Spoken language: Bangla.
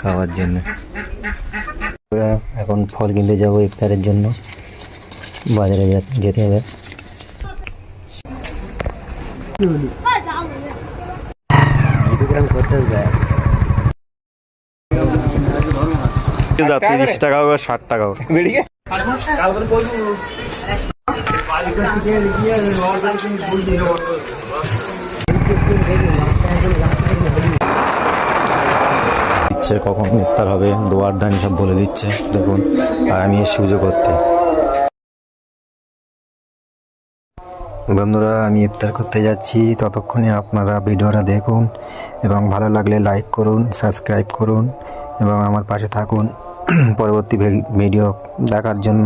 খাওয়ার জন্য এখন ফল কিনতে যাবো ইফতারের জন্য, বাজারে যেতে হবে। করতে 30 টাকা হোক 60 টাকা হোক। কখন ইফতার হবে দোয়ার দানি সব বলে দিচ্ছে দেখুন, আর আমি সুযোগ করতে। বন্ধুরা আমি ইফতার করতে যাচ্ছি, ততক্ষণে আপনারা ভিডিওটা দেখুন এবং ভালো লাগলে লাইক করুন, সাবস্ক্রাইব করুন এবং আমার পাশে থাকুন পরবর্তী ভিডিও দেখার জন্য।